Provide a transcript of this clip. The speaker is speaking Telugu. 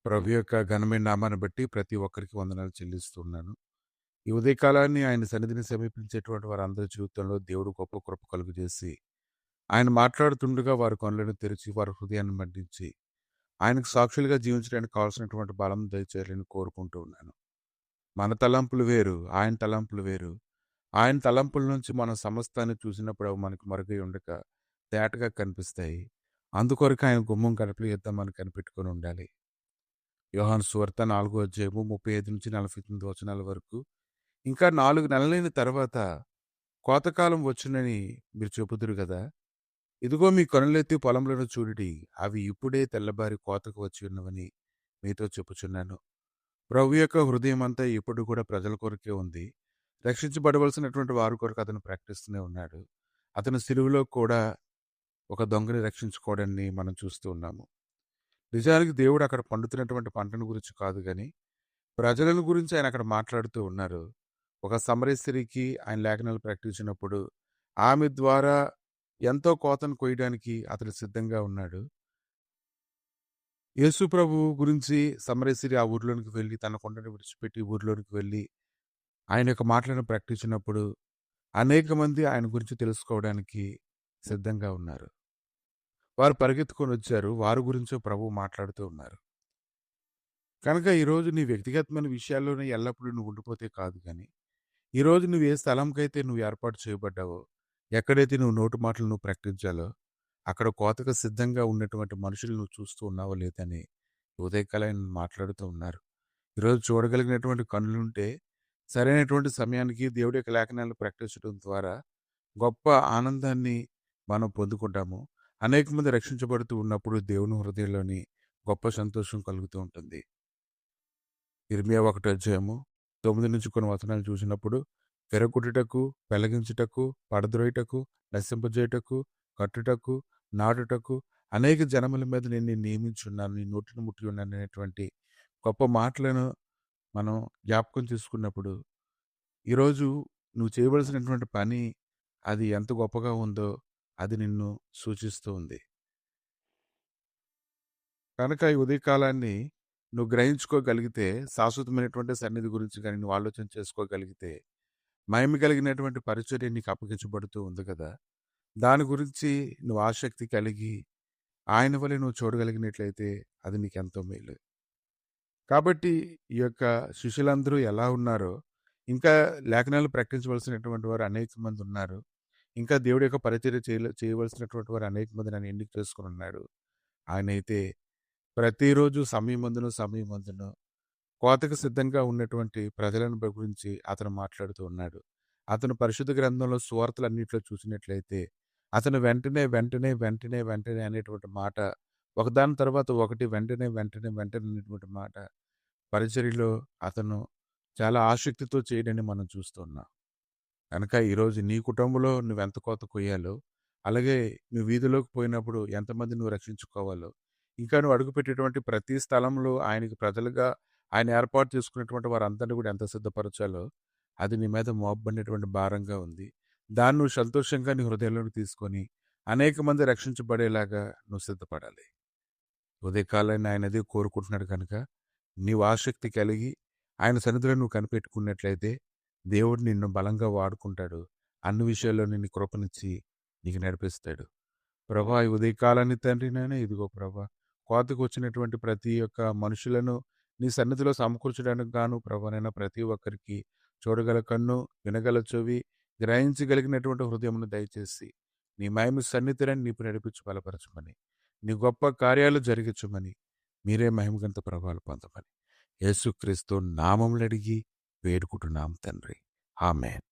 ప్రభు యొక్క ఘనమైన నామాన్ని బట్టి ప్రతి ఒక్కరికి వందనాలు చెల్లిస్తున్నాను. ఈ ఉదయకాలాన్ని ఆయన సన్నిధిని సమీపించేటువంటి వారందరి జీవితంలో దేవుడు గొప్ప కృప కలుగజేసి, ఆయన మాట్లాడుతుండగా వారి కనులను తెరిచి, వారి హృదయాన్ని మండించి, ఆయనకు సాక్షులుగా జీవించడానికి కావాల్సినటువంటి బలం దయచేయాలని కోరుకుంటూ ఉన్నాను. మన తలంపులు వేరు, ఆయన తలంపులు వేరు. ఆయన తలంపుల నుంచి మన సమస్తాన్ని చూసినప్పుడు అవి మనకు మరుగై ఉండక తేటగా కనిపిస్తాయి. అందుకొరకు ఆయన గుమ్మం గడపలు ఎద్దాం మనం కనిపెట్టుకొని ఉండాలి. యోహాను సువార్త 4 అధ్యాయము 35-49 వచనాల వరకు. ఇంకా 4 నెలలైన తర్వాత కోతకాలం వచ్చునని మీరు చెబుదురు గదా! ఇదిగో మీ కనులెత్తి పొలంలోను చూడుడి. అవి ఇప్పుడే తెల్లబారి కోతకు వచ్చి ఉన్నవని మీతో చెప్పుచున్నాను. ప్రభు యొక్క హృదయమంతా ఇప్పుడు కూడా ప్రజల కొరకే ఉంది. రక్షించబడవలసినటువంటి వారి కొరకు అతను ప్రకటిస్తూనే ఉన్నాడు. అతను సిలువలో కూడా ఒక దొంగని రక్షించుకోవడాన్ని మనం చూస్తూ ఉన్నాము. నిజానికి దేవుడు అక్కడ పండుతున్నటువంటి పంటను గురించి కాదు గాని, ప్రజలను గురించి ఆయన అక్కడ మాట్లాడుతూ ఉన్నారు. ఒక సమరయ స్త్రీకి ఆయన లేఖనాలు ప్రకటించినప్పుడు, ఆమె ద్వారా ఎంతో కోతను కొయ్యడానికి అతడు సిద్ధంగా ఉన్నాడు. యేసు ప్రభువు గురించి సమరయ స్త్రీ ఆ ఊర్లోనికి వెళ్ళి, తన కొండను విడిచిపెట్టి ఊర్లోనికి వెళ్ళి, ఆయన యొక్క మాటలను ప్రకటించినప్పుడు, అనేక మంది ఆయన గురించి తెలుసుకోవడానికి సిద్ధంగా ఉన్నారు. వారు పరిగెత్తుకొని వచ్చారు. వారి గురించే ప్రభువు మాట్లాడుతూ ఉన్నారు. కనుక ఈరోజు నీ వ్యక్తిగతమైన విషయాల్లోనే ఎల్లప్పుడూ నువ్వు ఉండిపోతే కాదు గాని, ఈరోజు నువ్వు ఏ స్థలంకైతే నువ్వు ఏర్పాటు చేయబడ్డావో, ఎక్కడైతే నువ్వు నోటి మాటలు నువ్వు ప్రకటించాలో, అక్కడ కోతకు సిద్ధంగా ఉన్నటువంటి మనుషులు నువ్వు చూస్తూ ఉన్నావో లేదని ఉదయకాలం మాట్లాడుతూ ఉన్నారు. ఈరోజు చూడగలిగినటువంటి కన్నులుంటే, సరైనటువంటి సమయానికి దేవుడి యొక్క లేఖనాలను ప్రకటించడం ద్వారా గొప్ప ఆనందాన్ని మనం పొందుకుంటాము. అనేక మంది రక్షించబడుతూ ఉన్నప్పుడు దేవుని హృదయంలోని గొప్ప సంతోషం కలుగుతూ ఉంటుంది. ఇర్మియా 1 అధ్యాయము 9 నుంచి కొన్ని వచనాలు చూసినప్పుడు, విరగొట్టుటకు, పెళ్లగించుటకు, పడద్రోయుటకు, నశింపజేయుటకు, కట్టుటకు, నాటుటకు అనేక జనముల మీద నేను నిన్ను నియమించున్నాను, నీ నోటిని ముట్టి ఉన్నాను అనేటువంటి గొప్ప మాటలను మనం జ్ఞాపకం చేసుకున్నప్పుడు, ఈరోజు నువ్వు చేయవలసినటువంటి పని అది ఎంత గొప్పగా ఉందో అది నిన్ను సూచిస్తూ ఉంది. కనుక ఈ ఉదయకాలాన్ని నువ్వు గ్రహించుకోగలిగితే, శాశ్వతమైనటువంటి సన్నిధి గురించి గాని నువ్వు ఆలోచన చేసుకోగలిగితే, మహిమ కలిగినటువంటి పరిచర్య నీకు అప్పగించబడుతూ ఉంది కదా! దాని గురించి నువ్వు ఆసక్తి కలిగి, ఆయన వలె నువ్వు చూడగలిగినట్లయితే అది నీకెంతో మేలు. కాబట్టి ఈ యొక్క శిష్యులందరూ ఎలా ఉన్నారో, ఇంకా లేఖనాలు ప్రకటించవలసినటువంటి వారు అనేక మంది ఉన్నారు. ఇంకా దేవుడి యొక్క పరిచర్య చేయవలసినటువంటి వారు అనేక మంది నన్ను ఎన్నిక చేసుకొని ఉన్నాడు. ఆయనైతే ప్రతిరోజు సమయమందును కోతకు సిద్ధంగా ఉన్నటువంటి ప్రజలను గురించి అతను మాట్లాడుతూ ఉన్నాడు. అతను పరిశుద్ధ గ్రంథంలో సువార్తలన్నిట్లో చూసినట్లయితే, అతను వెంటనే అనేటువంటి మాట, ఒకదాని తర్వాత ఒకటి వెంటనే అనేటువంటి మాట పరిచర్యలో అతను చాలా ఆసక్తితో చేయడాన్ని మనం చూస్తున్నాం. కనుక ఈరోజు నీ కుటుంబంలో నువ్వెంత కోత కొయ్యాలో, అలాగే నువ్వు వీధిలోకి పోయినప్పుడు ఎంతమంది నువ్వు రక్షించుకోవాలో, ఇంకా నువ్వు అడుగుపెట్టేటువంటి ప్రతి స్థలంలో ఆయనకి ప్రజలుగా ఆయన ఏర్పాటు చేసుకున్నటువంటి వారందరినీ కూడా ఎంత సిద్ధపరచాలో, అది నీ మీద మోపబడినటువంటి భారంగా ఉంది. దాన్ని నువ్వు సంతోషంగా నీ హృదయంలోకి తీసుకొని, అనేక మంది రక్షించబడేలాగా నువ్వు సిద్ధపడాలి. ఉదయకాలాన్ని ఆయన అదే కోరుకుంటున్నాడు కనుక, నీవు ఆసక్తి కలిగి, ఆయన సన్నిధిలో నువ్వు కనిపెట్టుకున్నట్లయితే, దేవుడు నిన్ను బలంగా వాడుకుంటాడు. అన్ని విషయాల్లో నిన్ను కృపనిచ్చి నీకు నడిపిస్తాడు. ప్రభా, ఈ ఉదయకాలాన్ని తండ్రి నాయన, ఇదిగో ప్రభా, కోతకు వచ్చినటువంటి ప్రతి ఒక్క మనుషులను నీ సన్నిధిలో సమకూర్చడానికి గాను ప్రభా నైనా ప్రతి ఒక్కరికి చూడగల కన్ను, వినగల చెవి, గ్రహించగలిగినటువంటి హృదయమును దయచేసి నీ మహిమ సన్నిధిని నీపు నడిపించి బలపరచమని, నీ గొప్ప కార్యాలు జరిగించమని, మీరే మహిమగంత ప్రభావాలు పొందమని యేసుక్రీస్తు నామములు అడిగి వేడుకుంటున్నాం తండ్రి. ఆమేన్.